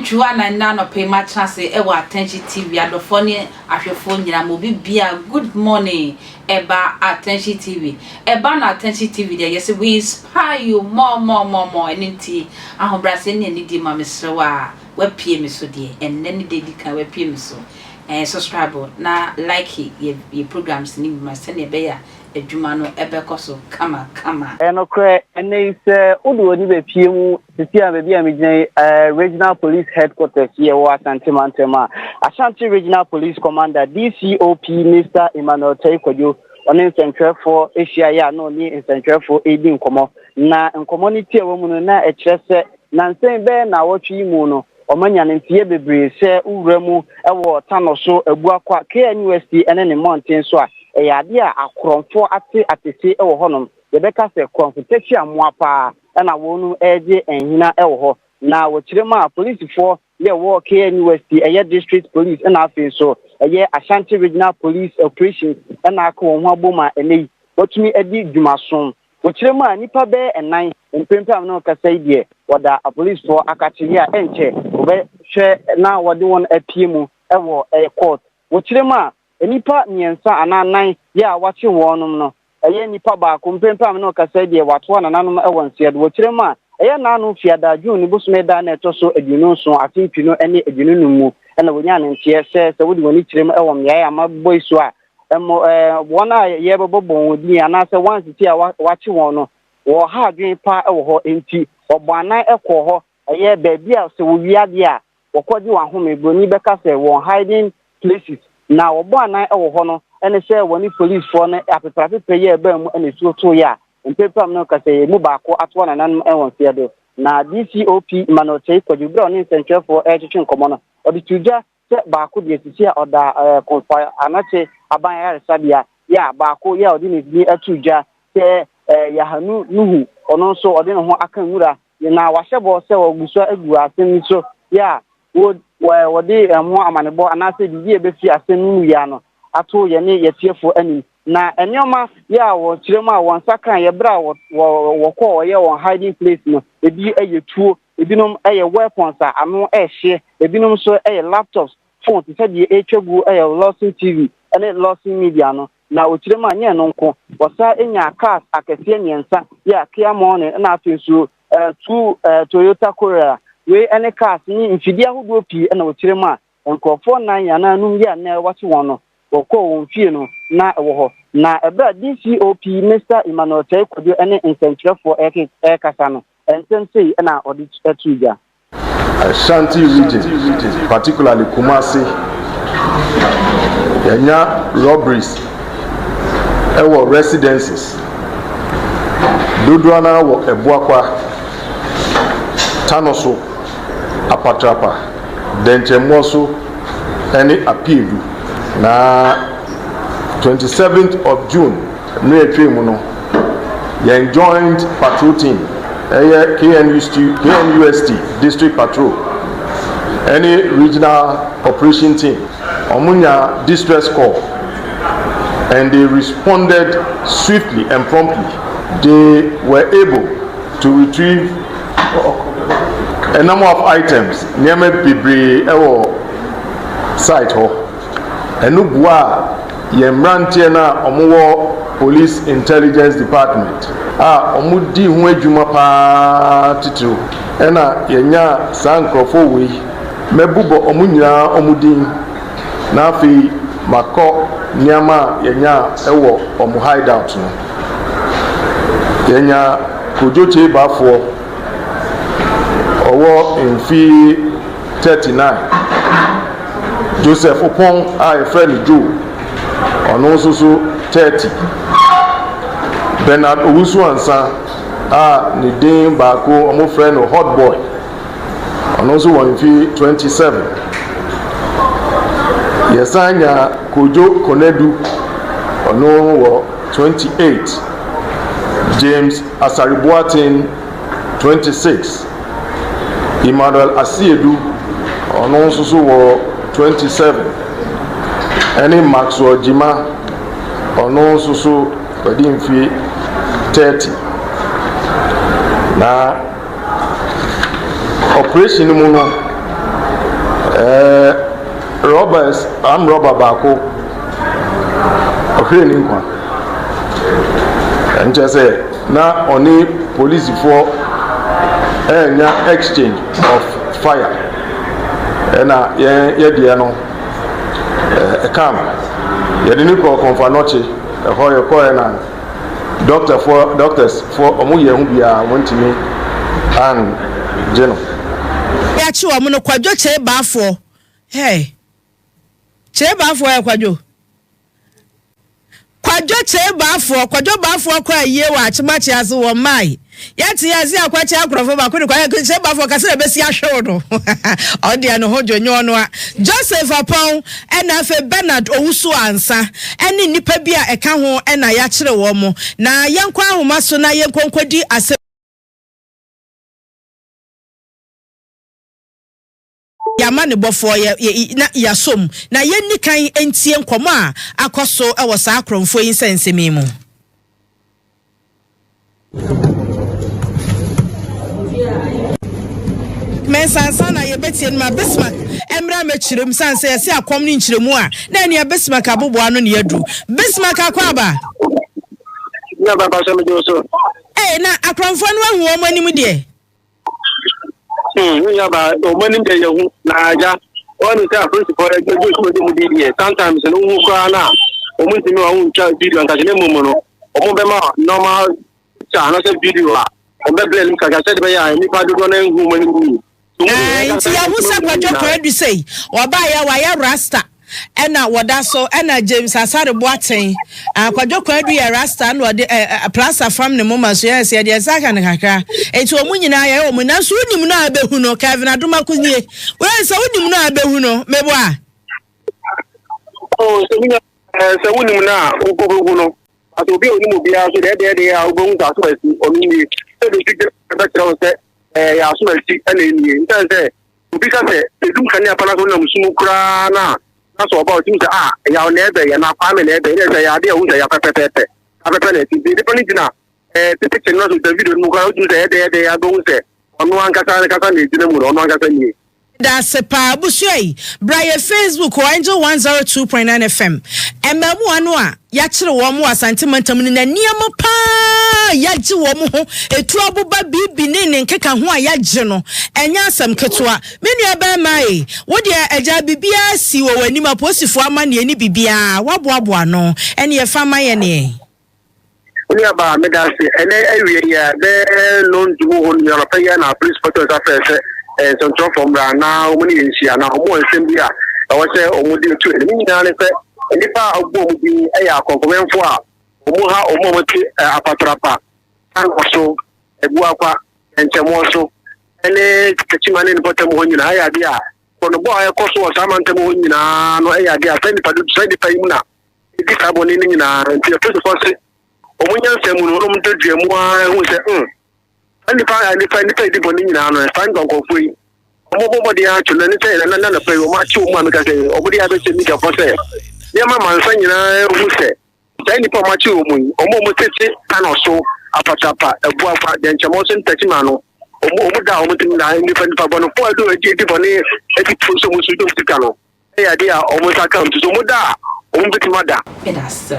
Chua na no pay my chance attention TV adofone ahwefo nyina mo bibia good morning eba attention TV eba na attention TV there yes we inspire you more enti ahobrase ne ni di ma mesrewa we pie me so de enne ne de di kan we pie me so subscribe na like your programs ni ma se ne be ya adwuma no ebekoso kama enokre ene ise odo ni be pie mu titi am be am regional police headquarters here wa Santimantema Ashanti Regional Police Commander DCOP Mr. Emmanuel Taikwadjo onin central for Asia ya no ni central for edi nkomo na community e wo mu no na ekyerese na nsen be na wotwi mu no omanya ne ntie bebre se uwramu ewo tanoso ebuakwa KNUST ene ne mountain so a eyade a akoromfo atese ewo honom yebeka se konfitechi amoapa na wonu eje enhina ewo ho na wochirema police for ye wo KNUST eye district police na afin so eye Ashanti Regional Police Operations na aka won ho aboma enei wotumi edi dwumason wochirema nipa be enan mpempam na okasai die wada a police for akachiri a enche obe hwe na wode won apie mu ewo court wochirema nipa nyensa ananan ya wache wonum no eye nipa ba ko mpempam na okasai die wato na nanom ewo nsiade wochirema eye nanu fiada june busume da na etoso adwunu so atimpi no ene adwunu no mu na wonya ne ntie se wodi woni chirem ewo mya ya maboi so a wona ye bobobon wodi anase wansiti a wache won no wo ha adwen pa ewo ho enti obanan ekọ ho eye baabi a se wo wiade a wokodi wahome broni beka se won hiding places na obo anan ewo ho no ene se woni police for na apepape ye ba mu ene tuoto ya mpepam no ka se mu ba ko atwa na nan enwon fiado na DCOP Manoche Kwadwo ni central for echichi nkomo no odi tuja se ba ko de titi a oda konfa anache aban ya resabia ya ba ko ya odi ni atuja se yahanu nuhu ono so odi no ho akan wura na wahye se waguso agu asem so ya wodi mo amanebo anase bibi ebefi asem nu ya no ato ye ne yetiefo anim na enyoma ya wo kirema won sakan ye bra wo ko ye won hiding place no ebi eyetuo ebinom eye weapons a ano ehye ebinom so eye laptops phone ti de etwagu eye losing TV ene losing media no na okirema anye no nko wosa enya cars akese nyensa ya Kia Morning na afenso two Toyota Corolla we ene cars ni mfidi ahodo pi na okirema nkofo nan ya na num ya na wachi won no woko won fie no na ewo ho na ebra DCOP Mr. Emmanuel Taikwadjo ene incentive for kasa no ensensei na odi Tvgh Ashanti region particularly Kumasi yanya robberies ewo residences dodwana wo ebuakwa tanoso apatrapa denchemoso ene appeal na 27th of June no etwemu no ye joined patrol team KNUST district patrol any regional operation team omunya distress call and they responded swiftly and promptly. They were able to retrieve a number of items near Bibri ewo site ho enubua yemrantie na omuwo police intelligence department omudi hu adwuma pa titru ena yenya sankrofo we mebubo omunyira omudin na afi mako nyama yenya ewo omu hideout no yenya kojoche bafo owo mfi 39 Joseph Opon a friend Joe ono so 30 Bernard Owusu ansa ni din baako omo friend Hot Boy ono so won fi 27 Yesanya Kojo Konedu ono wo 28 James Asaribuatin 26 Emmanuel Asiedu ono so wo 27 any Maxwell Jima ono so wadi fi 30 na operation mu no rubber baako ohwe ni nkwa enche say na oni police for enya exchange of fire na ye de no calm ye de ni ko konfanoche ho ye ko na doctors for omuye hu bia wontimi and jeno ya chi wo no kwadwo che baafo hey che baafo ya kwadwo che baafo kwa ye wa chimachi azu wo mai yati yazi akwachi akrofo ba kuni kwa che baafo ka se besi ahwe no ode no hojo nyo no a Joseph Apon ena fe Bernard Owusu ansa eni nipa bia eka ho ena ya kire wo mo na yenkwa ahoma so na yenkonkwadi ase yamane bofo na yasom na yenni kan entie nkomo a akoso e wo sa akromfo yin sensemi mu mensansa na yebetie ma Bismarck emra mechirem sanse yesi akom ni nchiremu a na enia Bismarck abobo ano ne yadu Bismarck akwaba na baba so me joso na akromfo no ahu o manim de ya ba o manim de yehu na aja onu ta principal e jojo so de mudidi sometimes no hu kwa na o mu ntimi wa hu cha video nka je mu no o mu be ma normal cha na se video a o be blame nka ga se de be ya ni pa do na hu manim nti ya husa kwadwo kwadu sei oba ya wa ya rasta ena woda so ena James Asare Boaten akwadwo kwadu ya rasta no de plaza farm ne mama so ya se de saka ne kakra enti omu nyina ya omu na so unim no abehu no Kevin Adoma kunye we se unim no abehu no mebo a se unim na ogogogo no ato bi onim obi a so de ya ogogun ta so esi omini se do ti be tro se ya so esi ene ni ntanse obi ka se edum kan ya pana so na musumu kura na so about things ya on ebe ya na kwame na ebe ile ya de hu ya pepepepe apepe na ti de pani dina picture no so the video no ka do de ya go se onu ankasa na dina mu onu ankasa ni that's pa busuai Brian Facebook or Angel 102.9 FM emamu anu a ya kire wo mu asantemantam ni na niam pa ya ji wo mu ho etu abuba bibi ne nkeka ho a ya ji no enya asam ketoa menu aba mai wo de aja bibia si wo wani maposifo ama ne ni bibia waboaboa no ene ye fa ma ye ne oni aba medase ene ewie ya de loan du ho ni na pa ya na police photos afese so from na omuni nsia na omo nsem a wo se omudi tu ni na ne fe nipa ogbo omudi ya konkomenfo a omo ha omo moti apatrapa an so ebu akwa enchemo so ene kachimane ni potem ho nyina ya dia kono bo ya koso o samantem ho nyina no ya dia fe nipa du side pa imuna idi ka boni ni nyina nti to so se omunya nsem no no mto duemu a hu se nipa idi boni nyina no fan konkofu yi omo de ya chu na ni se na pe o ma chu mu amika se obudi ya be se mi ka fo se ya mama nsa nyina hu se sai nipa ma chu mu omo tete ana so apatapa ebu akwa de nchemo so ntachima no omo da omo tin na nipa bono po do edi boni edi so mu so do tika no ya dia omo sa account so mo da omo bitima da that's